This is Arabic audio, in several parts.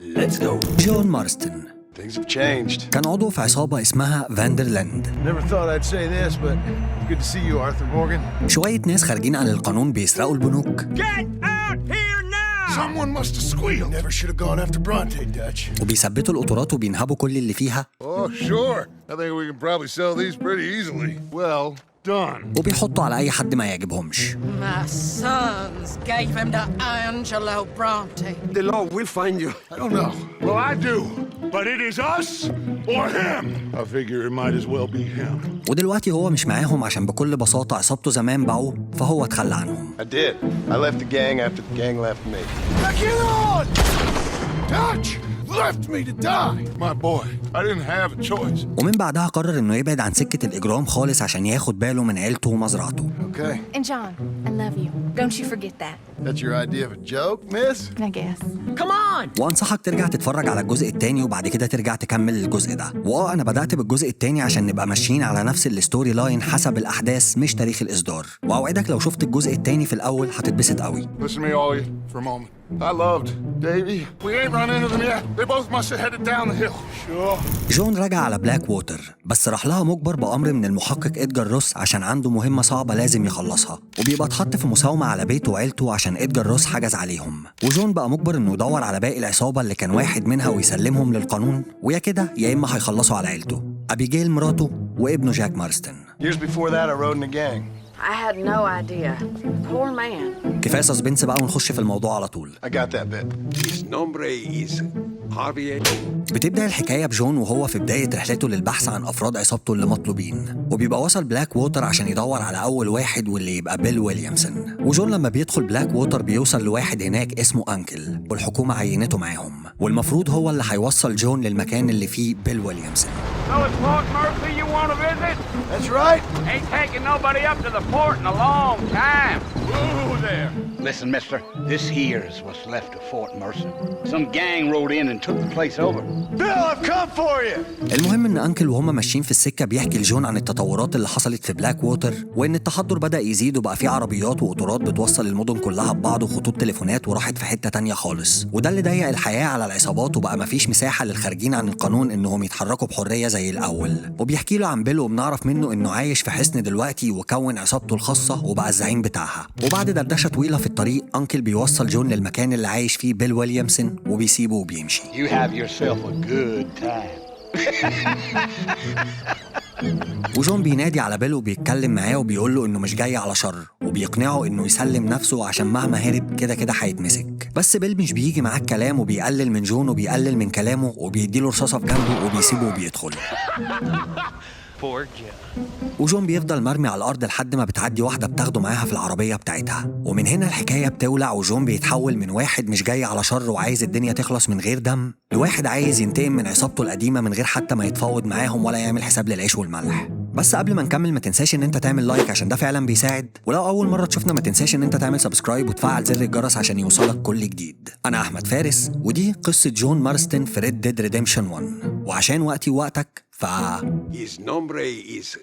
Let's go. جون مارستن Things have changed. كان عضو في عصابة اسمها فاندرلاند. Never thought I'd say this, but it's good to see you, Arthur Morgan. شوية ناس خارجين عن القانون بيسرقوا البنوك. Get out here now! Someone must have squealed. Never should have gone after Bronte, Dutch. وبيثبتوا القطارات وبينهبوا كل اللي فيها. Oh, sure. I think we can probably sell these pretty easily. Well done. وبيحطوا على أي حد ما يعجبهمش. My sons gave him to Angelo Bronte. The law will find you. I don't know. Well, I do. But it is us or him. I figure it might as well be him. ودلوقتي هو مش معاهم عشان بكل بساطة عصابته زمان باعوه فهو اتخلى عنهم. I did. I left the gang after the gang left me. Get on! Dutch left me to die. My boy, I didn't have a choice. ومن بعدها قرر انه يبعد عن سكة الإجرام خالص عشان ياخد باله من عيلته ومزرعته. Okay. And John, I love you. Don't you forget that. That's your idea of a joke, miss? I guess. Come on! وانصحك ترجع تتفرج على الجزء التاني وبعد كده ترجع تكمل الجزء ده. انا بدأت بالجزء التاني عشان نبقى ماشيين على نفس الستوري لاين حسب الأحداث مش تاريخ الإصدار. وأوعدك لو شفت الجزء التاني في الأول هتتبسط قوي. Listen to me, all you, for a moment. I loved Davey. We ain't run into them yet. They both must have headed down the hill. Sure. جون رجع على بلاك ووتر بس راح لها مجبر بأمر من المحقق إدجار روس عشان عنده مهمة صعبة لازم يخلصها، وبيبقى اتحط في مساومة على بيته وعيلته عشان إدجار روس حجز عليهم. وجون بقى مجبر إنه يدور على باقي العصابة اللي كان واحد منها ويسلمهم للقانون، ويا كده يا إما هيخلصوا على عيلته أبيجيل مراته وابنه جاك مارستن. Years before that, I rode in a gang. I had no idea. Poor man. كفاية سسبنس بقى ونخش في الموضوع على طول. I got that bit. His nombre is Javier. بتبدأ الحكاية بجون وهو في بداية رحلته للبحث عن أفراد عصابته اللي مطلوبين، وبيبقى وصل بلاك ووتر عشان يدور على أول واحد واللي يبقى بيل ويليامسون. وجون لما بيدخل بلاك ووتر بيوصل لواحد هناك اسمه أنكل والحكومة عينته معاهم، والمفروض هو اللي هيوصل جون للمكان اللي فيه بيل ويليامسون. So it's Port Murphy you want to visit? That's right. Ain't taking nobody up to the port in a long time. Whoa there. Listen, mister, this here's what's left of Fort Mercer. Some gang rode in and took the place over. Bill, I've come for you. المهم ان انكل وهم ماشيين في السكه بيحكي لجون عن التطورات اللي حصلت في بلاك ووتر، وان التحضر بدا يزيد وبقى في عربيات وقطارات بتوصل المدن كلها ببعض وخطوط تليفونات وراحت في حته تانية خالص، وده اللي ضيق الحياه على العصابات وبقى مفيش مساحه للخارجين عن القانون انهم يتحركوا بحريه زي الاول. وبيحكي له عن بيل وبنعرف منه انه عايش في حصن دلوقتي وكون عصابته الخاصه وبقى الزعيم بتاعها. وبعد دردشه طويله في الطريق انكل بيوصل جون للمكان اللي عايش فيه بيل ويليامسون وبيسيبه وبيمشي. You have yourself a good time. وجون بينادي على بيل وبيتكلم معاه وبيقول له انه مش جاي على شر، وبيقنعه انه يسلم نفسه عشان مهما هرب كده كده هيتمسك. بس بيل مش بيجي معاه الكلام وبيقلل من جون وبيقلل من كلامه وبيديله رصاصه في جنبه وبيسيبه وبيدخل. وجون بيفضل مرمي على الأرض لحد ما بتعدي واحدة بتاخده معاها في العربية بتاعتها، ومن هنا الحكاية بتولع وجون بيتحول من واحد مش جاي على شر وعايز الدنيا تخلص من غير دم لواحد عايز ينتقم من عصابته القديمة من غير حتى ما يتفاوض معاهم ولا يعمل حساب للعيش والملح. بس قبل ما نكمل ما تنساش ان انت تعمل لايك عشان ده فعلا بيساعد، ولو اول مرة تشوفنا ما تنساش ان انت تعمل سبسكرايب وتفعل زر الجرس عشان يوصلك كل جديد. انا احمد فارس ودي قصة جون مارستن في ريد ديد ريديمشن 1، وعشان وقتي ووقتك His nombre is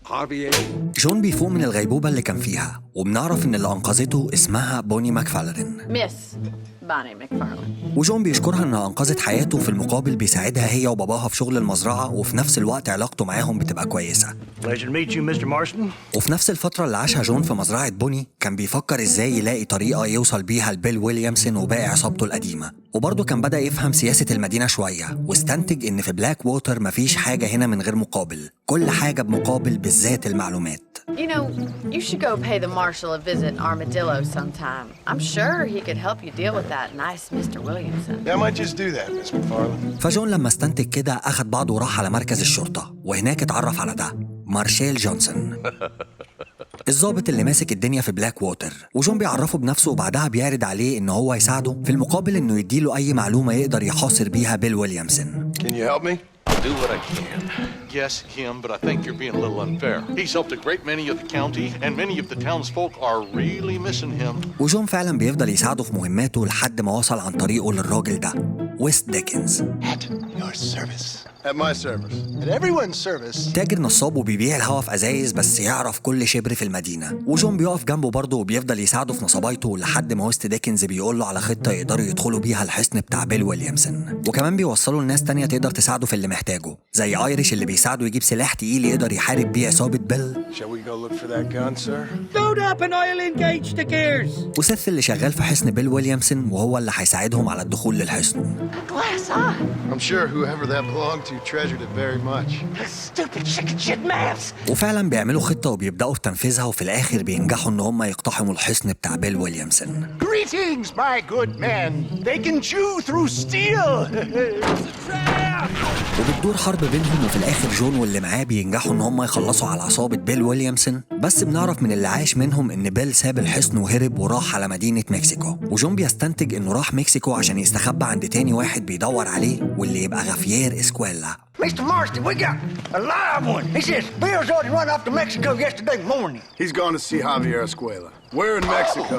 Javier. جون بيفوق من الغيبوبة اللي كان فيها وبنعرف ان اللي انقذته اسمها بوني ماكفالرين. Miss Bonnie McFarlane. وجون بيشكرها انها انقذت حياته، في المقابل بيساعدها هي وباباها في شغل المزرعة، وفي نفس الوقت علاقته معاهم بتبقى كويسة. Pleasure to meet you, Mr. Marston. وفي نفس الفترة اللي عاشها جون في مزرعة بوني كان بيفكر ازاي يلاقي طريقة يوصل بيها لبيل ويليامسون وباقي عصابته القديمة، وبرضه كان بدأ يفهم سياسة المدينة شوية واستنتج ان في بلاك ووتر مفيش حاجة هنا من غير مقابل، كل حاجة بمقابل بالذات المعلومات. You know, you should go pay the marshal a visit in Armadillo sometime. I'm sure he could help you deal with that nice Mr. Williamson. Yeah, I might just do that, Miss McFarlane. فجون لما استنتج كده أخد بعضه وراح على مركز الشرطة، وهناك اتعرف على ده مارشال جونسون الضابط اللي ماسك الدنيا في بلاك ووتر. وجون بيعرفه بنفسه وبعدها بيعرض عليه إنه هو يساعده في المقابل إنه يديله أي معلومة يقدر يحاصر بيها بيل ويليامسون. Can you help me? Do what I can. Yes, him, but I think you're being a little unfair. He's helped a great many of the county, and many of the townsfolk are really missing him. وجون فعلا بيفضل يساعده في مهماته لحد ما وصل عن طريقه للراجل ده ويست ديكنز. At your service. At my service. At everyone's service. تاجر نصاب وبيبيع الهوا في ازايز بس يعرف كل شبر في المدينه، وجون بيقف جنبه برضه وبيفضل يساعده في نصبايته لحد ما وست ديكنز بيقول له على خطه يقدروا يدخلوا بيها الحصن بتاع بيل ويليامسون، وكمان بيوصلوا لناس تانية تقدر تساعده في اللي محتاجه زي ايريش اللي بيساعده يجيب سلاح تقيل يقدر يحارب بيه عصابه بيل، Shall we go look for that gun, sir? Load up and I'll engage the gears. وسيث اللي شغال في حصن بيل ويليامسون وهو اللي هيساعدهم على الدخول للحصن. Glass eye. I'm sure whoever that belonged to treasured it very much. Stupid chicken shit maps. وفعلا بيعملوا خطه وبيبداوا في تنفيذها وفي الاخر بينجحوا ان هم يقتحموا الحصن بتاع بيل ويليامسون. Greetings, my good men. They can chew through steel. وبتدور حرب بينهم وفي الاخر جون واللي معاه بينجحوا ان هم يخلصوا على عصابه بيل ويليامسون، بس بنعرف من اللي عاش منهم ان بيل ساب الحصن وهرب وراح على مدينه مكسيكو، وجون بيستنتج انه راح مكسيكو عشان يستخبى عند تاني واحد بيدور عليه واللي يبقى غافيير اسكويلا. Mr. Marston, we got a live one. He says Bill's already run off to Mexico yesterday morning. He's gone to see Javier Escuela. We're in Mexico.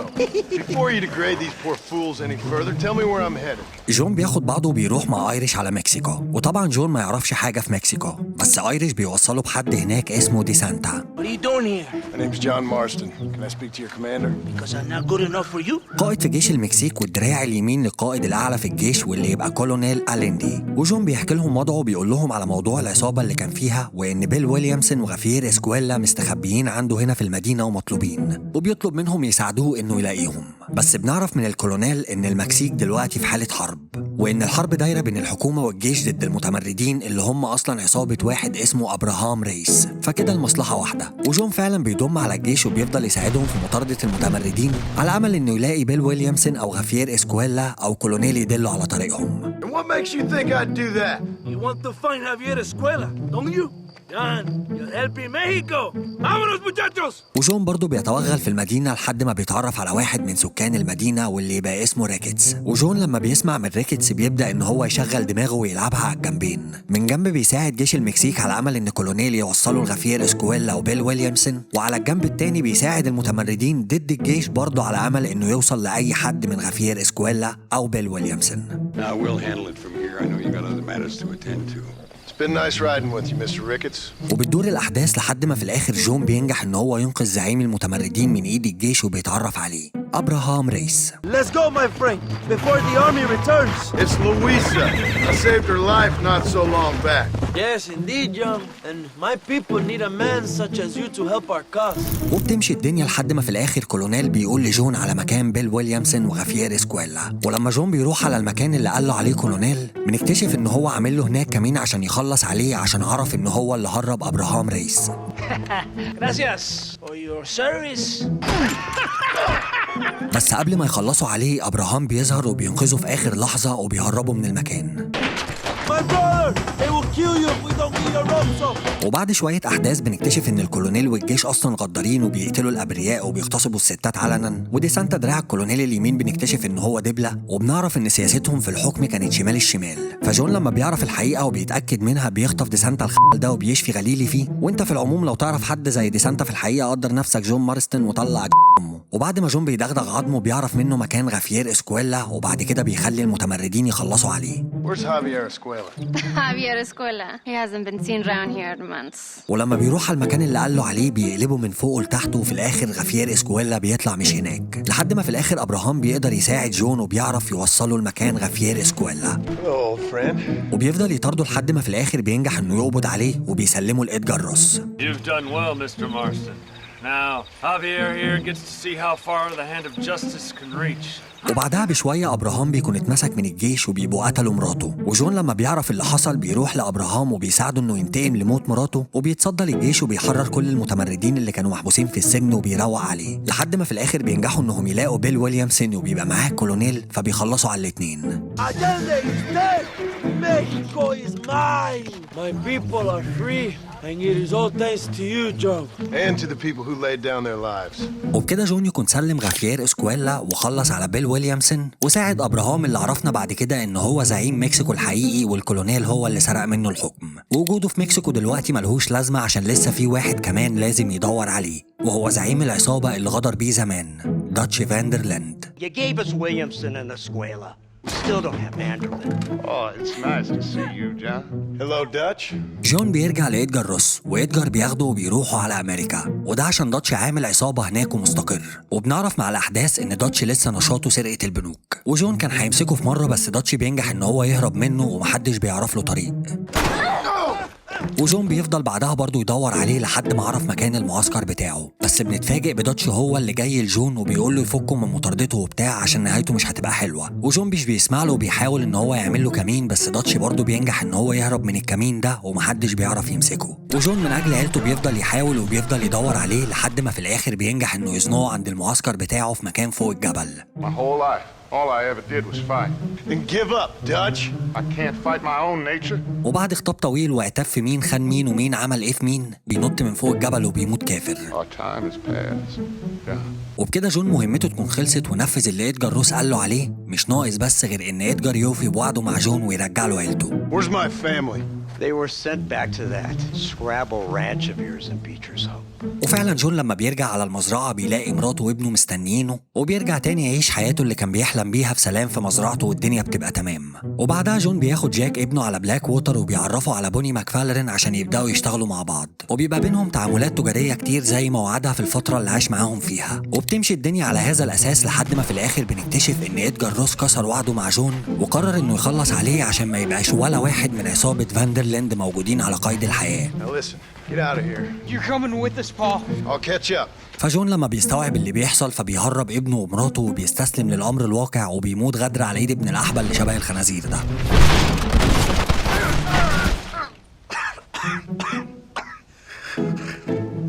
Before you degrade these poor fools any further, tell me where I'm headed. جون بياخد بعضه وبيروح مع ايريش على مكسيكو، وطبعا جون ما يعرفش حاجه في مكسيكو، بس ايريش بيوصله بحد هناك اسمه دي سانتا. What are you doing here? My name's John Marston. Can I speak to your commander? Because I'm not good enough for you. قائد في جيش المكسيك والدراع اليمين للقائد الاعلى في الجيش واللي يبقى كولونيل أليندي، وجون بيحكي لهم وضعه وبيقول لهم على موضوع العصابه اللي كان فيها وان بيل ويليامسون وغافير اسكويلا مستخبيين عنده هنا في المدينه ومطلوبين، وبيطلب منهم يساعدوه انه يلاقيهم. بس بنعرف من الكولونيل ان المكسيك دلوقتي في حاله حرب، وان الحرب دايره بين الحكومه والجيش ضد المتمردين اللي هم اصلا عصابه واحد اسمه ابراهام ريس، فكده المصلحه واحده. وجون فعلا بيضم على الجيش وبيفضل يساعدهم في مطارده المتمردين على امل انه يلاقي بيل ويليامسون او غافير اسكويلا او كولونيل يدلوا على طريقهم. And what makes you think I'd do that? You want to find Javier Escuela, don't you? John, you're helping Mexico. Vámonos, muchachos! وجون برضه بيتوغل في المدينة لحد ما بيتعرف على واحد من سكان المدينة واللي يبقى اسمه ريكيتس، وجون لما بيسمع من ريكيتس بيبدأ ان هو يشغل دماغه ويلعبها على الجنبين. من جنب بيساعد جيش المكسيك على امل ان كولونيل يوصلوا لغافير اسكويلا وبيل ويليامسون، وعلى الجنب التاني بيساعد المتمردين ضد الجيش برضه على امل انه يوصل لاي حد من غافير اسكويلا او بيل ويليامسون. Now we'll handle it from here. I know you got other matters to attend to. It's been nice riding with you, Mr. Ricketts. وبتدور الأحداث لحد ما في الآخر جون بينجح إن هو ينقذ زعيم المتمردين من إيد الجيش وبيتعرف عليه أبراهام ريس. Let's go, my friend, before the army returns. It's Louisa. I saved her life not so long back. Yes, indeed, John. And my people need a man such as you to help our cause. وبتمشي الدنيا لحد ما في الآخر كولونيل بيقول لجون على مكان بيل ويليامسون وغافير اسكويلا، ولما جون بيروح على المكان اللي قال له عليه كولونيل بنكتشف إن هو عامل له هناك كمين عشان يخلص عليه عشان عرف إن هو اللي هرب أبراهام ريس. Gracias for your service. بس قبل ما يخلصوا عليه أبراهام بيظهر وبينقذه في آخر لحظة وبيهربوا من المكان. My brother, they will kill you if we don't get your ropes off. وبعد شوية أحداث بنكتشف إن الكولونيل والجيش أصلاً غدارين وبيقتلوا الأبرياء وبيغتصبوا الستات علناً، ودي سانتا دراع الكولونيل اليمين بنكتشف إن هو دبلة، وبنعرف إن سياستهم في الحكم كانت شمال الشمال. فجون لما بيعرف الحقيقة وبيتأكد منها بيخطف دي سانتا الخال ده وبيشفي غليلي فيه، وأنت في العموم لو تعرف حد زي دي سانتا في الحقيقة قدر نفسك جون مارستون وطلع أمه. وبعد ما جون بيدغدغ عظمه بيعرف منه مكان غافير اسكويلا، وبعد كده بيخلي المتمردين يخلصوا عليه. Where's Javier Escuela? Javier Escuela. He hasn't been seen around here in months. ولما بيروح على المكان اللي قال له عليه بيقلبه من فوق لتحت، وفي الاخر غافير اسكويلا بيطلع مش هناك، لحد ما في الاخر ابراهام بيقدر يساعد جون وبيعرف يوصله لمكان غافير اسكويلا. Hello, old friend. وبيفضل يطارده لحد ما في الاخر بينجح انه يقبض عليه وبيسلمه لإدجار روس. You've done well, Mr. Marston. Now, Javier here gets to see how far the hand of justice can reach. وبعدها بشوية أبراهام بيكون اتمسك من الجيش وبيبقوا قتلوا مراته، وجون لما بيعرف اللي حصل بيروح لأبراهام وبيساعده إنه ينتقم لموت مراته، وبيتصدى للجيش وبيحرر كل المتمردين اللي كانوا محبوسين في السجن وبيروق عليه، لحد ما في الآخر بينجحوا إنهم يلاقوا بيل ويليامسون وبيبقى معاه كولونيل، فبيخلصوا على الاتنين. Allende is dead. Mexico is mine. My people are free. And it is all thanks to you, John. And to the people who laid down their lives. وبكده جون يكون سلم غافير اسكويلا وخلص على بيل ويليامسون، وساعد أبراهام اللي عرفنا بعد كده إن هو زعيم مكسيكو الحقيقي والكولونيل هو اللي سرق منه الحكم. ووجوده في مكسيكو دلوقتي ملهوش لازمة عشان لسه في واحد كمان لازم يدور عليه، وهو زعيم العصابة اللي غدر بيه زمان، داتش فاندرلاند. You gave us Williamson and Escuela. We still don't have Manderlin. Oh, it's nice to see you, John. Hello, Dutch. جون بيرجع لإدجار روس، وإدجار بياخده وبيروحوا على أمريكا، وده عشان داتش عامل عصابة هناك ومستقر. وبنعرف مع الأحداث إن داتش لسه نشاطه سرقة البنوك، وجون كان هيمسكه في مرة بس داتش بينجح إن هو يهرب منه ومحدش بيعرف له طريق. وجون بيفضل بعدها برضو يدور عليه لحد ما عرف مكان المعسكر بتاعه، بس بنتفاجئ بداتش هو اللي جاي لجون وبيقول له يفكه من مطاردته وبتاع عشان نهايته مش هتبقى حلوه. وجون مش بيسمع له وبيحاول ان هو يعمل له كمين، بس داتش برضو بينجح ان هو يهرب من الكمين ده ومحدش بيعرف يمسكه. وجون من اجل عيلته بيفضل يحاول وبيفضل يدور عليه لحد ما في الاخر بينجح انه يزنقه عند المعسكر بتاعه في مكان فوق الجبل. My whole life, all I ever did was fight. Then give up, Dutch. I can't fight my own nature. وبعد خطاب طويل واعتاب في مين خان مين ومين عمل ايه في مين، بينط من فوق الجبل وبيموت كافر. Our time has passed. Yeah. وبكده جون مهمته تكون خلصت ونفذ اللي إدجار روس قال له عليه، مش ناقص بس غير ان إدجار يوفي بوعده مع جون ويرجع له عيلته. Where's my family? They were sent back to that Scrabble ranch of yours in Beecher's Hope. وفعلا جون لما بيرجع على المزرعة بيلاقي مراته وابنه مستنيينه، وبيرجع تاني يعيش حياته اللي كان بيحلم بيها في سلام في مزرعته والدنيا بتبقى تمام. وبعدها جون بياخد جاك ابنه على بلاك ووتر وبيعرفه على بوني ماكفالرين عشان يبدأوا يشتغلوا مع بعض، وبيبقى بينهم تعاملات تجارية كتير زي ما وعدها في الفترة اللي عاش معاهم فيها. وبتمشي الدنيا على هذا الأساس لحد ما في الآخر بنكتشف إن إدجار روس كسر وعده مع جون وقرر إنه يخلص عليه عشان ما يبقاش ولا واحد من عصابة فاندرلاند موجودين على قيد الحياة. Now listen, get out of here. You're coming with us, Paul. I'll catch up. فجون لما بيستوعب اللي بيحصل فبيهرب ابنه ومراته وبيستسلم للأمر الواقع وبيموت غدر على ايد ابن الأحبل اللي شبه الخنازير ده.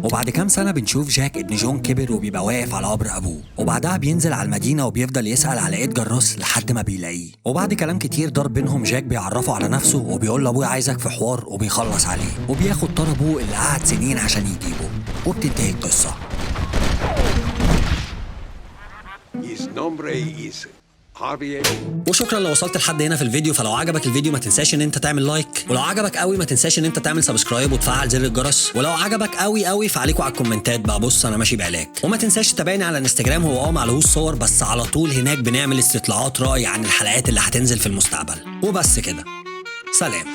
وبعد كام سنة بنشوف جاك ابن جون كبر وبيبقى واقف على قبر أبوه، وبعدها بينزل على المدينة وبيفضل يسأل على إدجار روس لحد ما بيلاقيه. وبعد كلام كتير ضرب بينهم جاك بيعرفه على نفسه وبيقول لأبوه عايزك في حوار وبيخلص عليه، وبياخد طار أبوه اللي قعد سنين عشان يجيبه، وبتنتهي القصة. وشكرا لو وصلت لحد هنا في الفيديو. فلو عجبك الفيديو ما تنساش ان انت تعمل لايك، ولو عجبك قوي ما تنساش ان انت تعمل سبسكرايب وتفعل زر الجرس، ولو عجبك قوي فعليكوا على الكومنتات بقى. بص انا ماشي بعلاك. وما تنساش تتابعني على الانستجرام، هو معلهوش صور بس على طول هناك بنعمل استطلاعات رأي عن الحلقات اللي هتنزل في المستقبل. وبس كده، سلام.